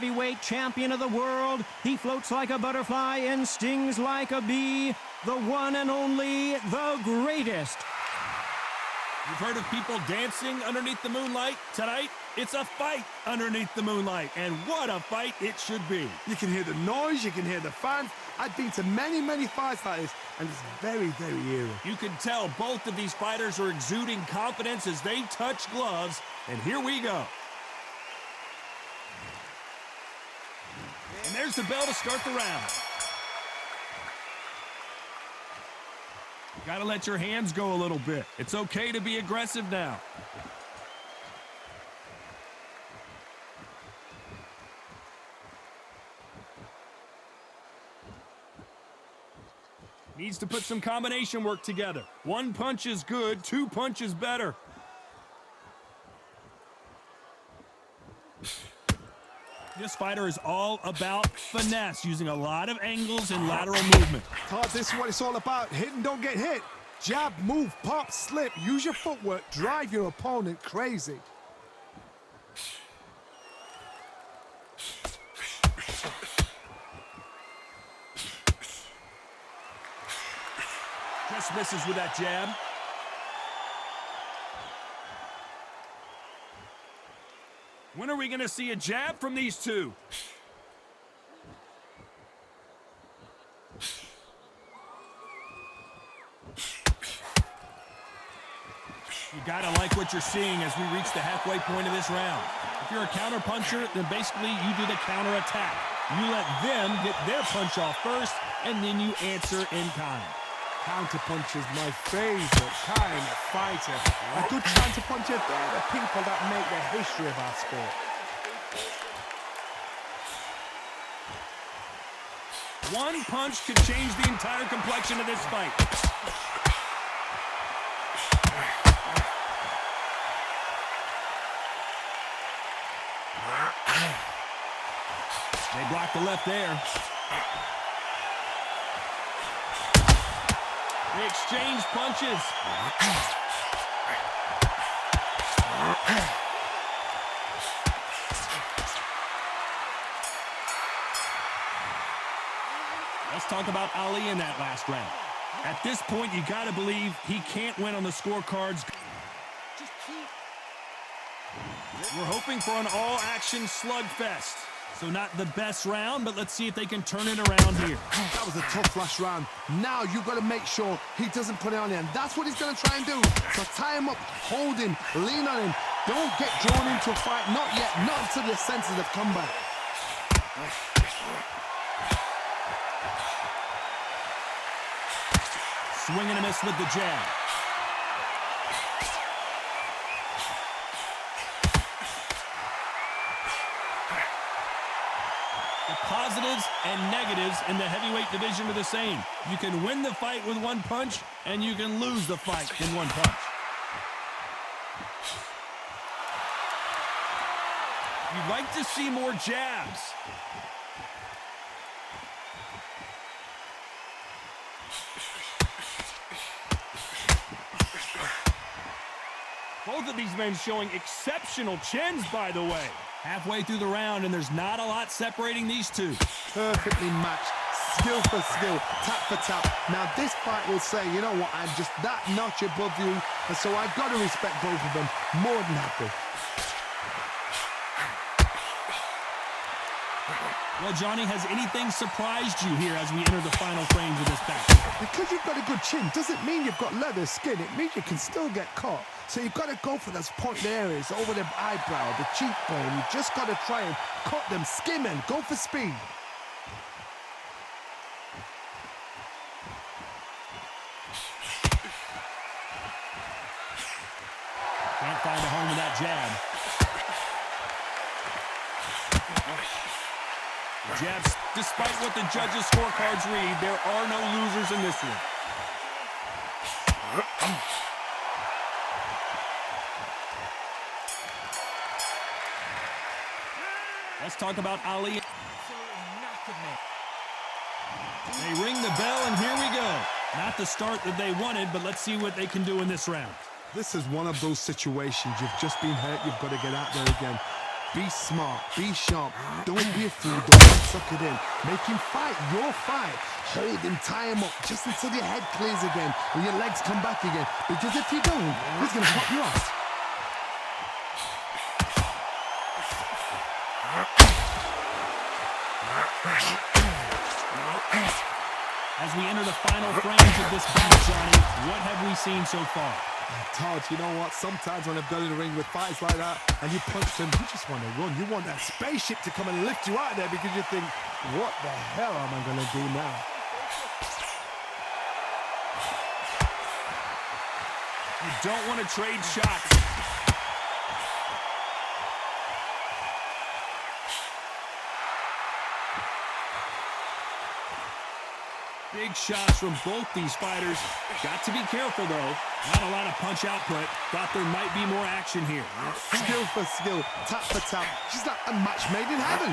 heavyweight champion of the world. He floats like a butterfly and stings like a bee. The one and only, the greatest. You've heard of people dancing underneath the moonlight? Tonight, it's a fight underneath the moonlight, and what a fight it should be. You can hear the noise, you can hear the fans. I've been to many fights like this, and it's very eerie. You can tell both of these fighters are exuding confidence as they touch gloves, and here we go. And there's the bell to start the round. You gotta let your hands go a little bit. It's okay to be aggressive now. Needs to put some combination work together. One punch is good, two punches better. This fighter is all about finesse, using a lot of angles and lateral movement. Todd, this is what it's all about. Hit and don't get hit. Jab, move, pop, slip. Use your footwork. Drive your opponent crazy. Just misses with that jab. When are we going to see a jab from these two? You gotta like what you're seeing as we reach the halfway point of this round. If you're a counter puncher, then basically you do the counter attack. You let them get their punch off first, and then you answer in kind. Counterpunch is my favorite kind of fighter. A good counterpuncher, they're the people that make the history of our sport. One punch could change the entire complexion of this fight. They blocked the left there. They exchange punches. Let's talk about Ali in that last round. At this point, you got to believe he can't win on the scorecards. We're hoping for an all-action slugfest. So not the best round, but let's see if they can turn it around here. That was a tough last round. Now you've got to make sure he doesn't put it on him. That's what he's going to try and do. So tie him up, hold him, lean on him. Don't get drawn into a fight. Not yet. Not until your senses have come back. Swing and a miss with the jab. The positives and negatives in the heavyweight division are the same. You can win the fight with one punch, and you can lose the fight in one punch. You'd like to see more jabs. Both of these men showing exceptional chins, by the way. Halfway through the round, and there's not a lot separating these two. Perfectly matched. Skill for skill. Tap for tap. Now, this fight will say, you know what, I'm just that notch above you, and so I've got to respect both of them. More than happy. Well, Johnny, has anything surprised you here as we enter the final frames of this battle? Because you've got a good chin doesn't mean you've got leather skin. It means you can still get caught. So you've got to go for those pointed areas over the eyebrow, the cheekbone. You just got to try and cut them, skim them, go for speed. Can't find a home with that jab. Jabs, despite what the judges' scorecards read, there are no losers in this one. Let's talk about Ali. They ring the bell, and here we go. Not the start that they wanted, but let's see what they can do in this round. This is one of those situations. You've just been hurt. You've got to get out there again. Be smart, be sharp. Don't be a fool, don't suck it in. Make him fight your fight. Hold him, tie him up just until your head clears again and your legs come back again. Because if you don't, he's going to pop you off. As we enter the final frames of this bout, Johnny, what have we seen so far? Todd, you know what? Sometimes when I've got in the ring with fights like that and you punch them, you just want to run. You want that spaceship to come and lift you out of there because you think, what the hell am I going to do now? You don't want to trade shots. Big shots from both these fighters. Got to be careful, though. Not a lot of punch output. Thought there might be more action here. Skill for skill, tap for tap. She's like a match made in heaven.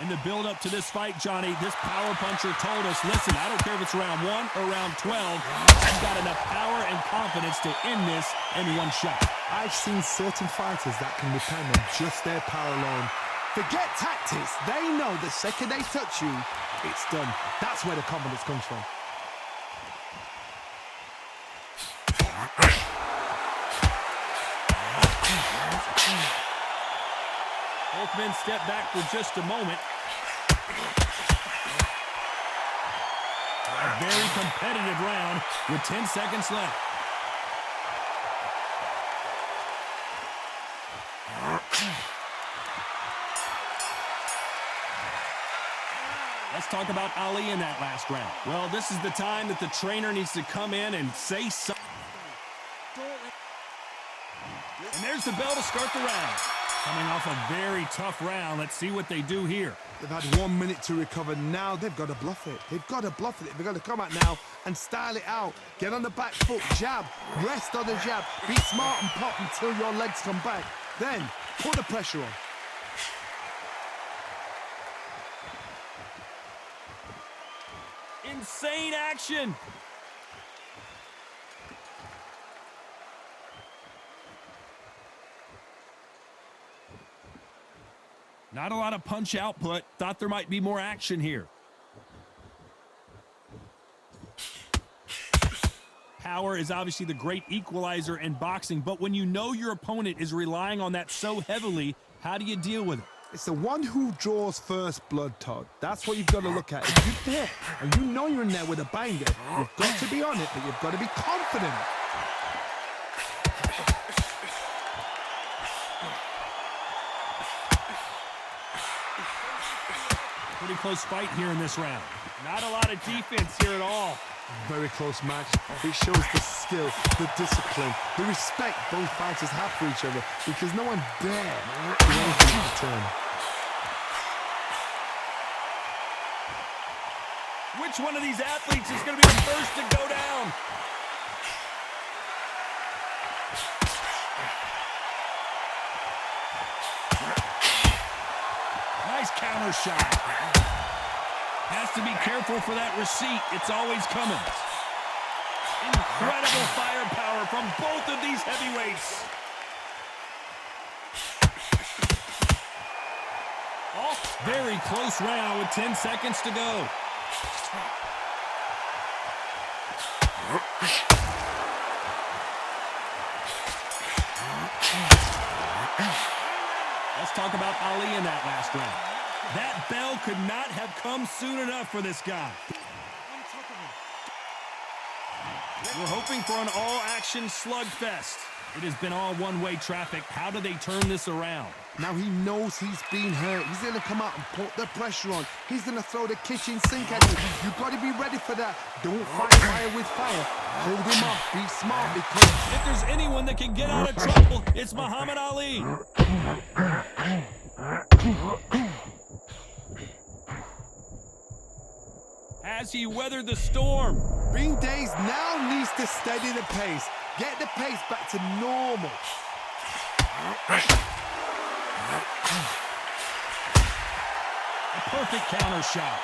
In the build-up to this fight, Johnny, this power puncher told us, listen, I don't care if it's round 1 or round 12. I've got enough power and confidence to end this in one shot. I've seen certain fighters that can depend on just their power alone. Forget tactics. They know the second they touch you, it's done. That's where the confidence comes from. Both men step back for just a moment. A very competitive round with 10 seconds left. Let's talk about Ali in that last round. Well, this is the time that the trainer needs to come in and say something. And there's the bell to start the round. Coming off a very tough round. Let's see what they do here. They've had 1 minute to recover. Now they've got to bluff it. They've got to bluff it. They've got to come out now and style it out. Get on the back foot, jab, rest on the jab. Be smart and pop until your legs come back. Then put the pressure on. Insane action. Not a lot of punch output. Thought there might be more action here. Power is obviously the great equalizer in boxing, but when you know your opponent is relying on that so heavily, how do you deal with it? It's the one who draws first blood, Todd. That's what you've got to look at. If you're there and you know you're in there with a banger, you've got to be on it, but you've got to be confident. Pretty close fight here in this round. Not a lot of defense here at all. Very close match. It shows the skill, the discipline, the respect both fighters have for each other because no one dare do anything in return. Which one of these athletes is going to be the first to go down? Nice counter shot. Has to be careful for that receipt. It's always coming. Incredible firepower from both of these heavyweights. Oh, very close round with 10 seconds to go. Let's talk about Ali in that last round. That bell could not have come soon enough for this guy. We're hoping for an all-action slugfest. It has been all one-way traffic. How do they turn this around? Now he knows he's been hurt. He's going to come out and put the pressure on. He's going to throw the kitchen sink at you. You've got to be ready for that. Don't fight fire with fire. Hold him off. Be smart because if there's anyone that can get out of trouble, it's Muhammad Ali. Has he weathered the storm? Bing Days now needs to steady the pace. Get the pace back to normal. A perfect counter shot.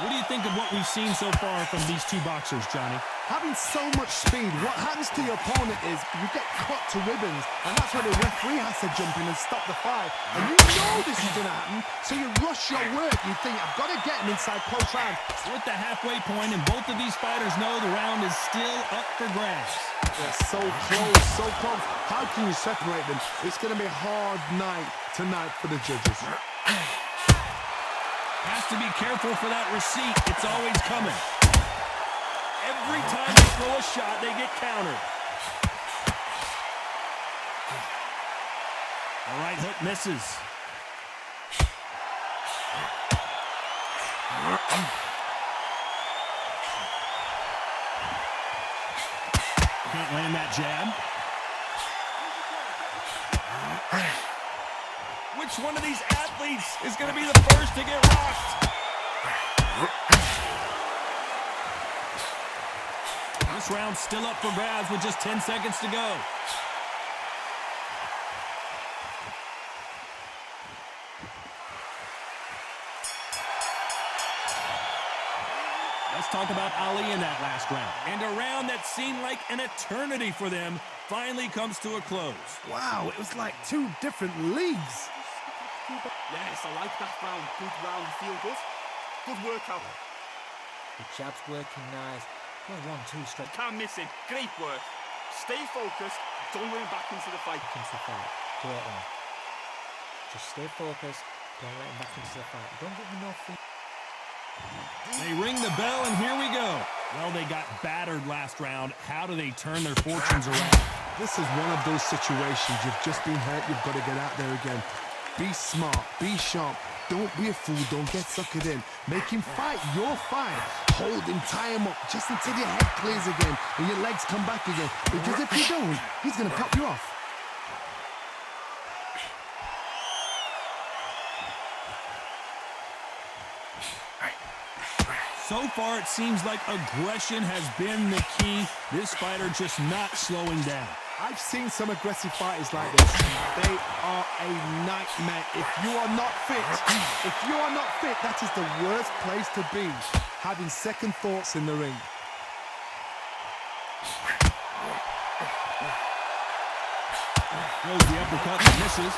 What do you think of what we've seen so far from these two boxers, Johnny? Having so much speed, what happens to your opponent is you get cut to ribbons, and that's where the referee has to jump in and stop the fight. And you know this is going to happen, so you rush your work. You think, I've got to get him inside close round. We're at the halfway point, and both of these fighters know the round is still up for grabs. They're so close, so close. How can you separate them? It's going to be a hard night tonight for the judges. Has to be careful for that receipt. It's always coming. Every time they throw a shot, they get countered. The right hook misses. Can't land that jab. Which one of these athletes is going to be the first to get rocked? This round's still up for grabs with just 10 seconds to go. Let's talk about Ali in that last round. And a round that seemed like an eternity for them finally comes to a close. Wow, it was like two different leagues. Yes, I like that round. Good round. Feel good? Good workout. The jab's working nice. Well, 1-2 straight. Can't miss him. Great work. Stay focused. Don't run back into the fight. Into the fight. Great one. Just stay focused. Don't let him back into the fight. Don't give him no free. They ring the bell, and here we go. Well, they got battered last round. How do they turn their fortunes around? This is one of those situations. You've just been hurt. You've got to get out there again. Be smart. Be sharp. Don't be a fool. Don't get suckered in. Make him fight your fight. Hold him, tie him up, just until your head clears again and your legs come back again. Because if you don't, he's going to cut you off. So far, it seems like aggression has been the key. This fighter just not slowing down. I've seen some aggressive fighters like this. They are a nightmare. If you are not fit, that is the worst place to be. Having second thoughts in the ring. Goes the uppercut and misses.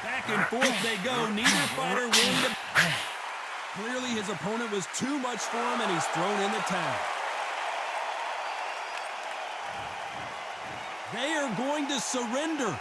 Back and forth they go. Neither fighter wins the... Clearly his opponent was too much for him, and he's thrown in the towel. They are going to surrender.